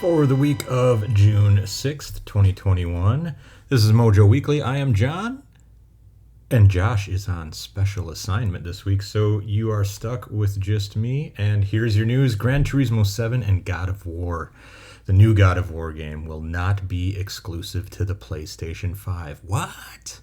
For the week of June 6th, 2021, this is Mojo Weekly. I am John, and Josh is on special assignment this week, so you are stuck with just me. And here's your news. Gran Turismo 7 and God of War. The new God of War game will not be exclusive to the PlayStation 5. What?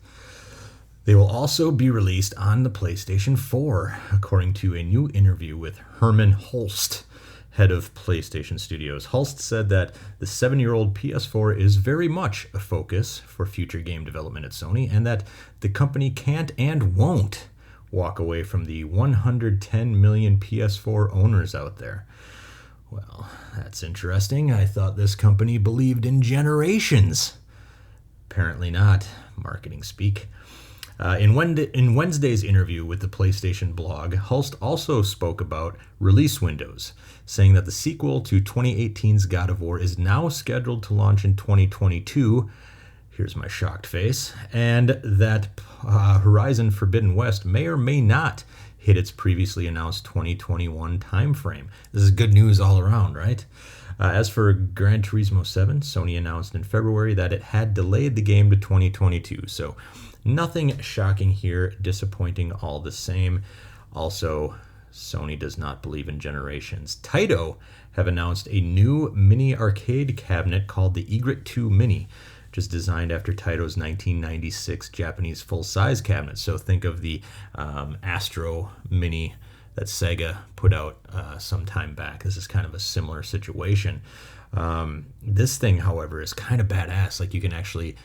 They will also be released on the PlayStation 4, according to a new interview with Hermen Hulst, head of PlayStation Studios. Hulst said that the 7-year-old PS4 is very much a focus for future game development at Sony, and that the company can't and won't walk away from the 110 million PS4 owners out there. Well, that's interesting. I thought this company believed in generations. Apparently not, marketing speak. In Wednesday's interview with the PlayStation blog, Hulst also spoke about release windows, saying that the sequel to 2018's God of War is now scheduled to launch in 2022. Here's my shocked face. And that Horizon Forbidden West may or may not hit its previously announced 2021 timeframe. This is good news all around, right? As for Gran Turismo 7, Sony announced in February that it had delayed the game to 2022. So nothing shocking here, disappointing all the same. Also, Sony does not believe in generations. Taito have announced a new mini arcade cabinet called the Egret 2 Mini, which is designed after Taito's 1996 Japanese full-size cabinet. So think of the Astro Mini that Sega put out some time back. This is kind of a similar situation. This thing, however, is kind of badass. Like, you can actually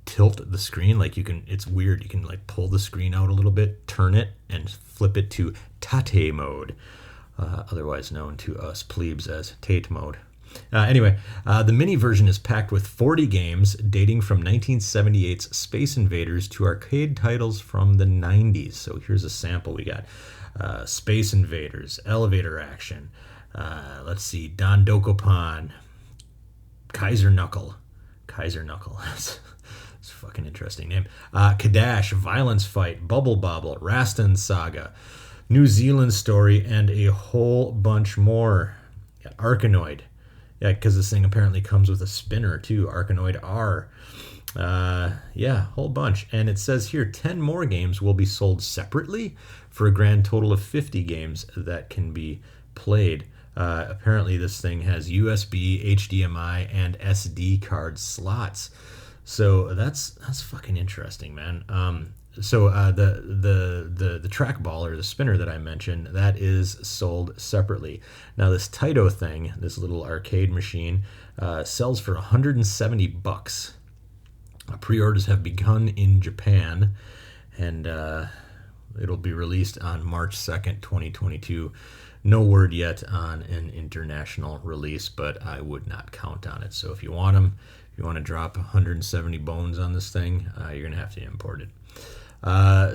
tilt the screen. Like, it's weird. You can like pull the screen out a little bit, turn it, and flip it to Tate mode, otherwise known to us plebes as Tate mode. Anyway, the mini version is packed with 40 games dating from 1978's Space Invaders to arcade titles from the 90s. So here's a sample. We got Space Invaders, Elevator Action, let's see, Don Dokopan, Kaiser Knuckle. That's a fucking interesting name. Kadash, Violence Fight, Bubble Bobble, Rastan Saga, New Zealand Story, and a whole bunch more. Got Arkanoid. Yeah, because this thing apparently comes with a spinner too. Arkanoid R. Whole bunch. And it says here 10 more games will be sold separately for a grand total of 50 games that can be played. Apparently this thing has USB, HDMI, and SD card slots. So that's fucking interesting, man. The trackball, or the spinner that I mentioned, that is sold separately. Now this Taito thing, this little arcade machine, sells for $170. Pre-orders have begun in Japan, and it'll be released on March 2nd, 2022. No word yet on an international release, but I would not count on it. So if you want them, if you want to drop 170 bones on this thing, you're going to have to import it.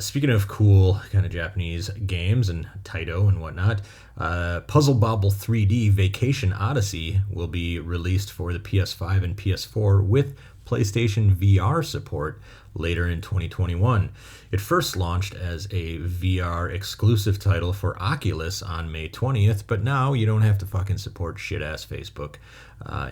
Speaking of cool kind of Japanese games and Taito and whatnot, Puzzle Bobble 3D Vacation Odyssey will be released for the PS5 and PS4 with PlayStation VR support later in 2021. It first launched as a VR exclusive title for Oculus on May 20th, but now you don't have to fucking support shit-ass Facebook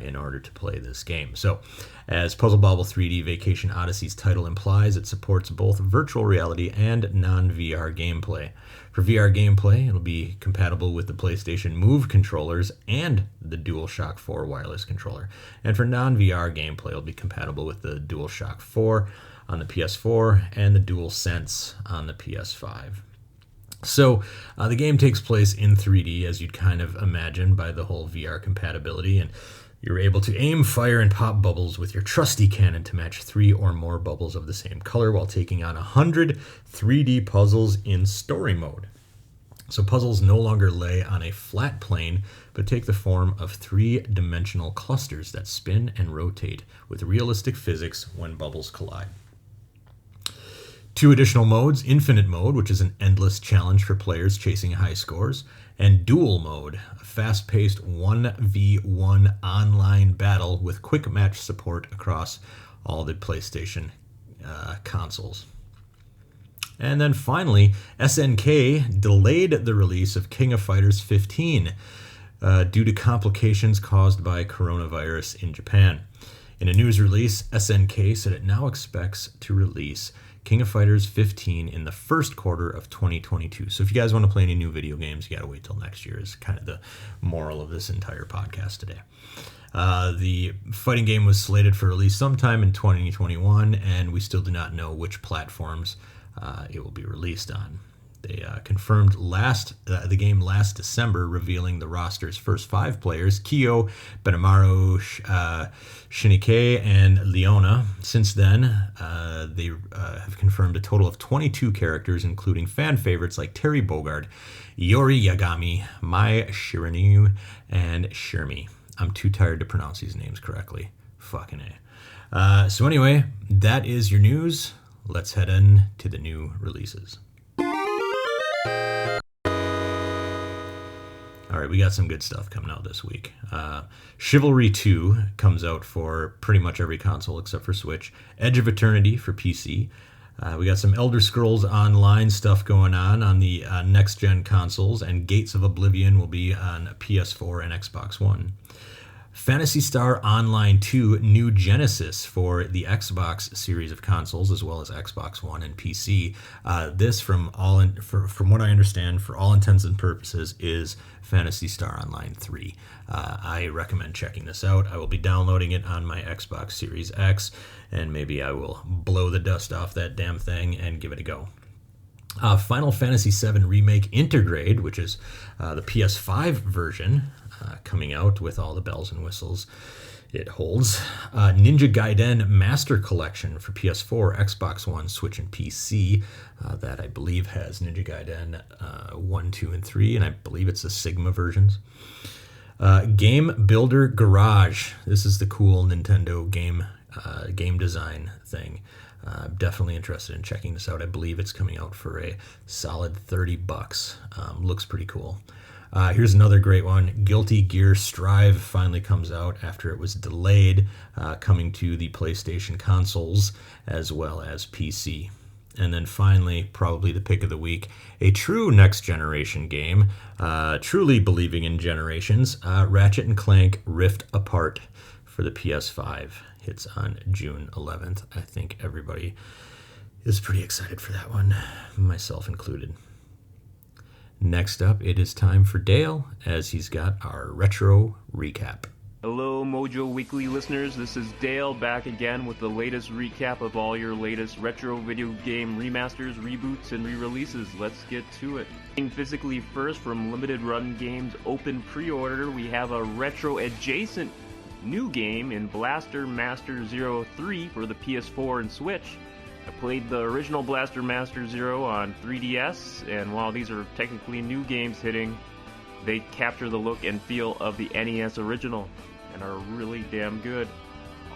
in order to play this game. So, as Puzzle Bobble 3D Vacation Odyssey's title implies, it supports both virtual reality and non-VR gameplay. For VR gameplay, it'll be compatible with the PlayStation Move controllers and the DualShock 4 wireless controller. And for non-VR gameplay, it'll be compatible with the DualShock 4 on the PS4 and the DualSense on the PS5. So the game takes place in 3D, as you'd kind of imagine by the whole VR compatibility, and you're able to aim, fire, and pop bubbles with your trusty cannon to match 3 or more bubbles of the same color while taking on 100 3D puzzles in story mode. So puzzles no longer lay on a flat plane, but take the form of 3-dimensional clusters that spin and rotate with realistic physics when bubbles collide. 2 additional modes, Infinite Mode, which is an endless challenge for players chasing high scores, and Duel Mode, a fast-paced 1v1 online battle with quick match support across all the PlayStation consoles. And then finally, SNK delayed the release of King of Fighters 15. due to complications caused by coronavirus in Japan. In a news release, SNK said it now expects to release King of Fighters 15 in the first quarter of 2022. So if you guys want to play any new video games, you got to wait till next year is kind of the moral of this entire podcast today. The fighting game was slated for release sometime in 2021, and we still do not know which platforms it will be released on. They confirmed the game last December, revealing the roster's first 5 players: Kyo, Benimaru, Shinike, and Leona. Since then, they have confirmed a total of 22 characters, including fan favorites like Terry Bogard, Yori Yagami, Mai Shirinu, and Shirmi. I'm too tired to pronounce these names correctly. Fucking A. So anyway, that is your news. Let's head in to the new releases. All right, we got some good stuff coming out this week. Chivalry 2 comes out for pretty much every console except for Switch. Edge of Eternity for PC. We got some Elder Scrolls Online stuff going on the next-gen consoles, and Gates of Oblivion will be on PS4 and Xbox One. Phantasy Star Online 2 New Genesis for the Xbox series of consoles, as well as Xbox One and PC. This, from what I understand, for all intents and purposes, is Phantasy Star Online 3. I recommend checking this out. I will be downloading it on my Xbox Series X, and maybe I will blow the dust off that damn thing and give it a go. Final Fantasy VII Remake Intergrade, which is the PS5 version, coming out with all the bells and whistles it holds. Ninja Gaiden Master Collection for PS4, Xbox One, Switch, and PC. That I believe has Ninja Gaiden 1, 2, and 3, and I believe it's the Sigma versions. Game Builder Garage. This is the cool Nintendo game design thing. I'm definitely interested in checking this out. I believe it's coming out for a solid $30. Looks pretty cool. Here's another great one. Guilty Gear Strive finally comes out after it was delayed, coming to the PlayStation consoles as well as PC. And then finally, probably the pick of the week, a true next-generation game, truly believing in generations, Ratchet & Clank Rift Apart for the PS5. Hits on June 11th. I think everybody is pretty excited for that one, myself included. Next up, it is time for Dale, as he's got our retro recap. Hello, Mojo Weekly listeners. This is Dale back again with the latest recap of all your latest retro video game remasters, reboots, and re-releases. Let's get to it. Physically first, from Limited Run Games Open Pre-Order, we have a retro-adjacent new game in Blaster Master Zero 3 for the PS4 and Switch. I played the original Blaster Master Zero on 3DS, and while these are technically new games hitting, they capture the look and feel of the NES original and are really damn good.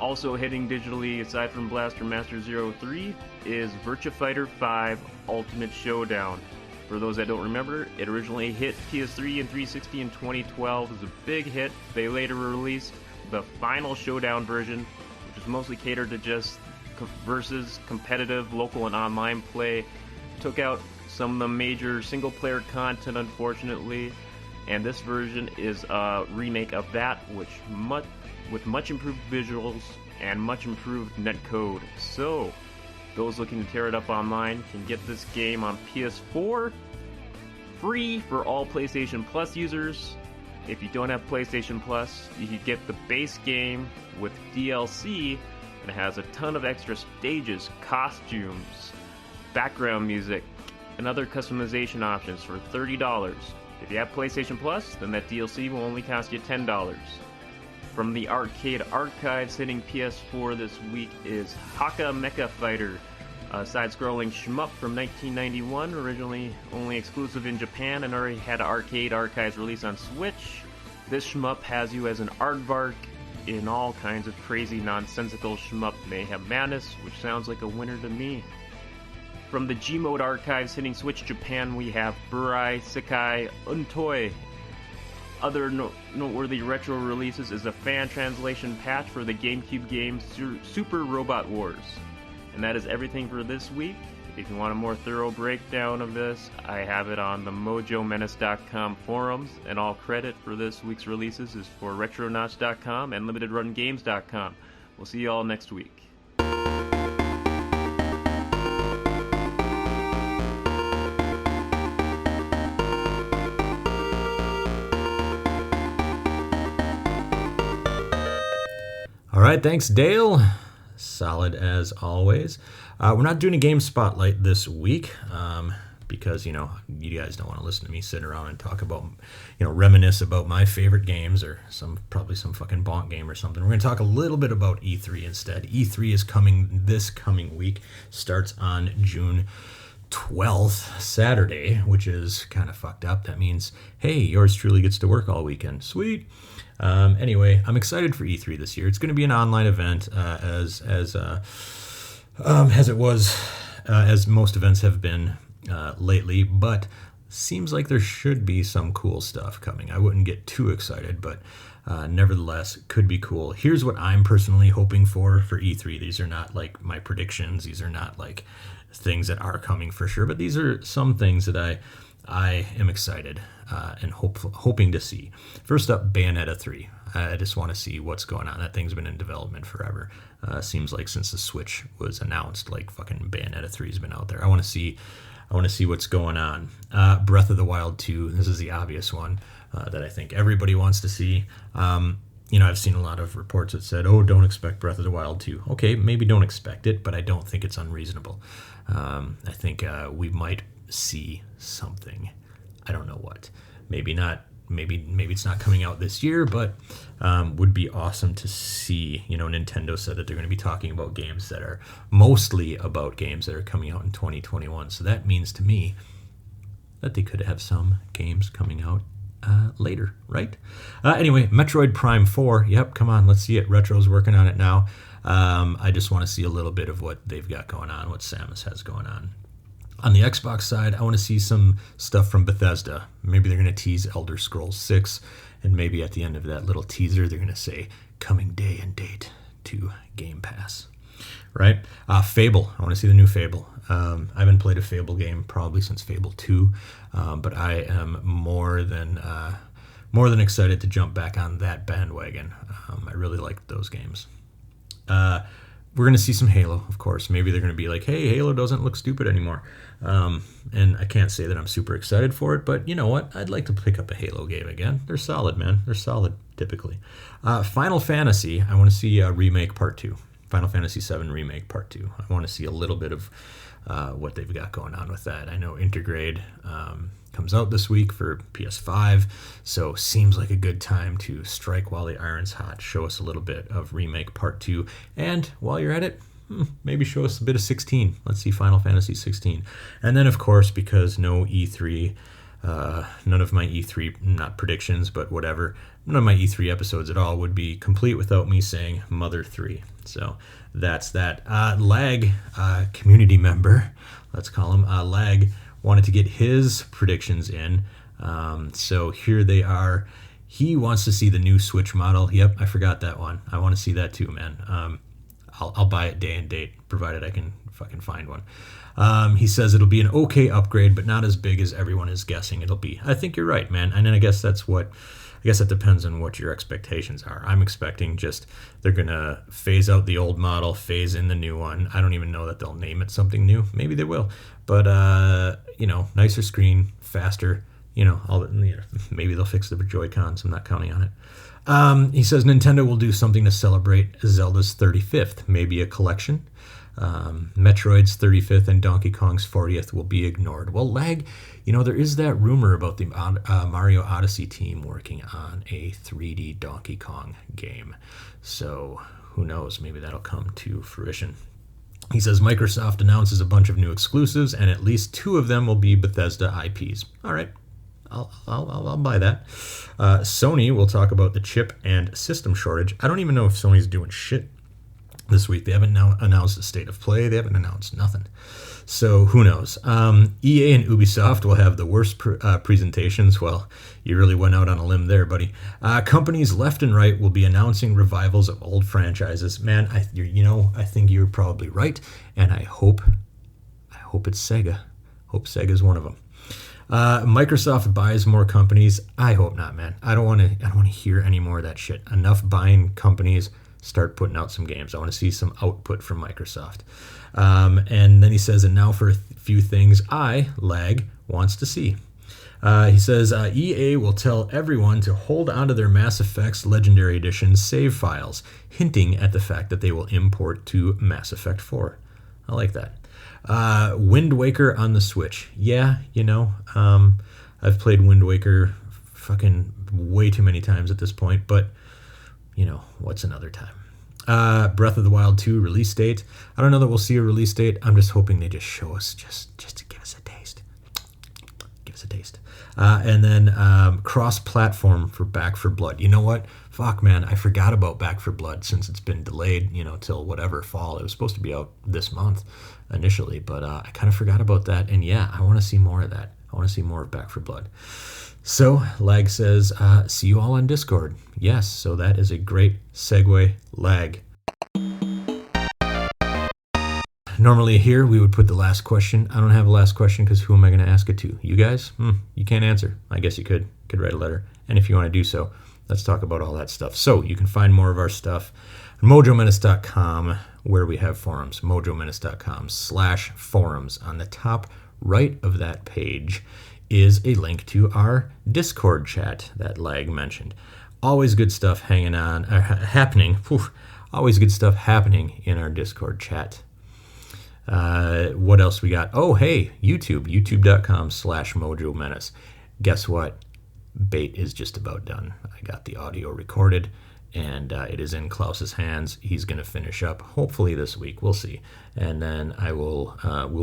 Also hitting digitally, aside from Blaster Master Zero 3, is Virtua Fighter 5 Ultimate Showdown. For those that don't remember, it originally hit PS3 and 360 in 2012. It was a big hit. They later released the final Showdown version, which is mostly catered to just versus competitive local and online play. Took out some of the major single-player content, unfortunately, and this version is a remake of that, with much improved visuals and much improved netcode. So, those looking to tear it up online can get this game on PS4, free for all PlayStation Plus users. If you don't have PlayStation Plus, you can get the base game with DLC, and it has a ton of extra stages, costumes, background music, and other customization options for $30. If you have PlayStation Plus, then that DLC will only cost you $10. From the Arcade Archives hitting PS4 this week is Haka Mecha Fighter, a side-scrolling shmup from 1991, originally only exclusive in Japan and already had an Arcade Archives release on Switch. This shmup has you as an aardvark in all kinds of crazy, nonsensical shmup mayhem madness, which sounds like a winner to me. From the Gmode Archives hitting Switch Japan, we have Burai Sekai Untoi. Other noteworthy retro releases is a fan translation patch for the GameCube game Super Robot Wars. And that is everything for this week. If you want a more thorough breakdown of this, I have it on the MojoMenace.com forums, and all credit for this week's releases is for Retronauts.com and LimitedRunGames.com. We'll see you all next week. All right, thanks, Dale. Solid as always. We're not doing a game spotlight this week because, you guys don't want to listen to me sit around and talk about, reminisce about my favorite games or probably some fucking bonk game or something. We're going to talk a little bit about E3 instead. E3 is coming this coming week, starts on June 12th, Saturday, which is kind of fucked up. That means, hey, yours truly gets to work all weekend. Sweet. Anyway, I'm excited for E3 this year. It's going to be an online event, as it was, as most events have been lately. But seems like there should be some cool stuff coming. I wouldn't get too excited, but nevertheless, could be cool. Here's what I'm personally hoping for E3. These are not like my predictions. These are not like things that are coming for sure. But these are some things that I am excited and hoping to see. First up, Bayonetta 3. I just want to see what's going on. That thing's been in development forever. Seems like since the Switch was announced, like fucking Bayonetta 3 has been out there. I want to see what's going on. Breath of the Wild 2. This is the obvious one that I think everybody wants to see. I've seen a lot of reports that said, "Oh, don't expect Breath of the Wild 2." Okay, maybe don't expect it, but I don't think it's unreasonable. I think we might see something. I don't know what. Maybe not. Maybe it's not coming out this year, but would be awesome to see. Nintendo said that they're going to be talking about games that are mostly about games that are coming out in 2021. So that means to me that they could have some games coming out later, right? Anyway, Metroid Prime 4. Yep, come on, let's see it. Retro's working on it now. I just want to see a little bit of what they've got going on, what Samus has going on. On the Xbox side, I want to see some stuff from Bethesda. Maybe they're going to tease Elder Scrolls 6, and maybe at the end of that little teaser, they're going to say, coming day and date to Game Pass. Right? Fable. I want to see the new Fable. I haven't played a Fable game probably since Fable 2, but I am more than excited to jump back on that bandwagon. I really like those games. We're going to see some Halo, of course. Maybe they're going to be like, hey, Halo doesn't look stupid anymore. And I can't say that I'm super excited for it, but you know what? I'd like to pick up a Halo game again. They're solid, man. They're solid, typically. Final Fantasy, I want to see Remake Part 2. Final Fantasy VII Remake Part 2. I want to see a little bit of what they've got going on with that. I know Intergrade comes out this week for PS5, so seems like a good time to strike while the iron's hot. Show us a little bit of Remake Part 2, and while you're at it, maybe show us a bit of 16. Let's see Final Fantasy 16. And then, of course, because no E3, none of my E3, not predictions, but whatever, none of my E3 episodes at all would be complete without me saying Mother 3. So that's that. Lag, community member, let's call him, Lag, wanted to get his predictions in. So here they are. He wants to see the new Switch model. Yep, I forgot that one. I want to see that too, man. I'll buy it day and date, provided I can fucking find one. He says it'll be an okay upgrade, but not as big as everyone is guessing it'll be. I think you're right, man. And then I guess that depends on what your expectations are. I'm expecting just they're going to phase out the old model, phase in the new one. I don't even know that they'll name it something new. Maybe they will. But, nicer screen, faster, maybe they'll fix the Joy-Cons. I'm not counting on it. He says Nintendo will do something to celebrate Zelda's 35th, maybe a collection. Metroid's 35th and Donkey Kong's 40th will be ignored. Well, Lag, there is that rumor about the Mario Odyssey team working on a 3D Donkey Kong game. So who knows? Maybe that'll come to fruition. He says Microsoft announces a bunch of new exclusives, and at least 2 of them will be Bethesda IPs. All right. I'll buy that. Sony will talk about the chip and system shortage. I don't even know if Sony's doing shit this week. They haven't now announced the state of play. They haven't announced nothing. So who knows? EA and Ubisoft will have the worst presentations. Well, you really went out on a limb there, buddy. Companies left and right will be announcing revivals of old franchises. Man, I think you're probably right, and I hope it's Sega. Hope Sega's one of them. Microsoft buys more companies. I hope not, man. I don't want to hear any more of that shit. Enough buying companies. Start putting out some games. I want to see some output from Microsoft. And then he says, and now for a few things Lag, wants to see. He says, EA will tell everyone to hold onto their Mass Effect's Legendary Edition save files, hinting at the fact that they will import to Mass Effect 4. I like that. Wind Waker on the Switch. Yeah, I've played Wind Waker fucking way too many times at this point, but what's another time? Breath of the Wild 2 release date. I don't know that we'll see a release date. I'm just hoping they just show us, just to give us a taste. Give us a taste. And then cross-platform for Back 4 Blood. You know what? Fuck, man. I forgot about Back 4 Blood since it's been delayed, till whatever, fall. It was supposed to be out this month initially, but I kind of forgot about that. And yeah, I want to see more of that. I want to see more of Back 4 Blood. So, Lag says, see you all on Discord. Yes, so that is a great segue, Lag. Normally here, we would put the last question. I don't have a last question because who am I going to ask it to? You guys? You can't answer. I guess you could write a letter. And if you want to do so, let's talk about all that stuff. So, you can find more of our stuff at mojomenace.com, where we have forums. mojomenace.com/forums. On the top right of that page is a link to our Discord chat that Lag mentioned. Always good stuff happening. Always good stuff happening in our Discord chat. What else we got? Oh, hey, youtube.com/mojomenace. Guess what? Bait is just about done. I got the audio recorded, and it is in Klaus's hands. He's going to finish up, hopefully this week. We'll see. And then I will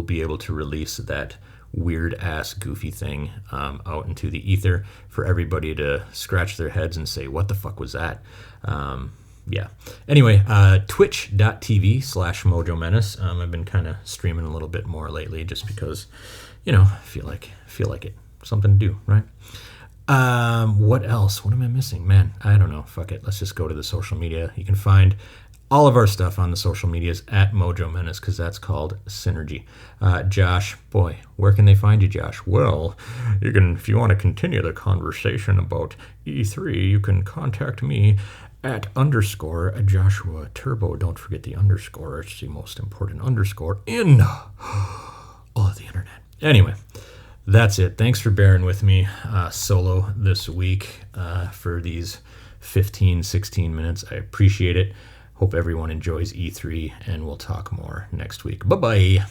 be able to release that weird-ass goofy thing out into the ether for everybody to scratch their heads and say, what the fuck was that? Yeah. Anyway, twitch.tv/mojomenace. I've been kind of streaming a little bit more lately just because, I feel like it. Something to do, right? What else? What am I missing? Man, I don't know. Fuck it. Let's just go to the social media. You can find all of our stuff on the social medias at Mojo Menace, because that's called Synergy. Josh, boy, where can they find you, Josh? Well, you can, if you want to continue the conversation about E3, you can contact me at _Joshua Turbo. Don't forget the underscore. It's the most important underscore in all of the internet. Anyway, that's it. Thanks for bearing with me solo this week for these 15, 16 minutes. I appreciate it. Hope everyone enjoys E3, and we'll talk more next week. Bye-bye.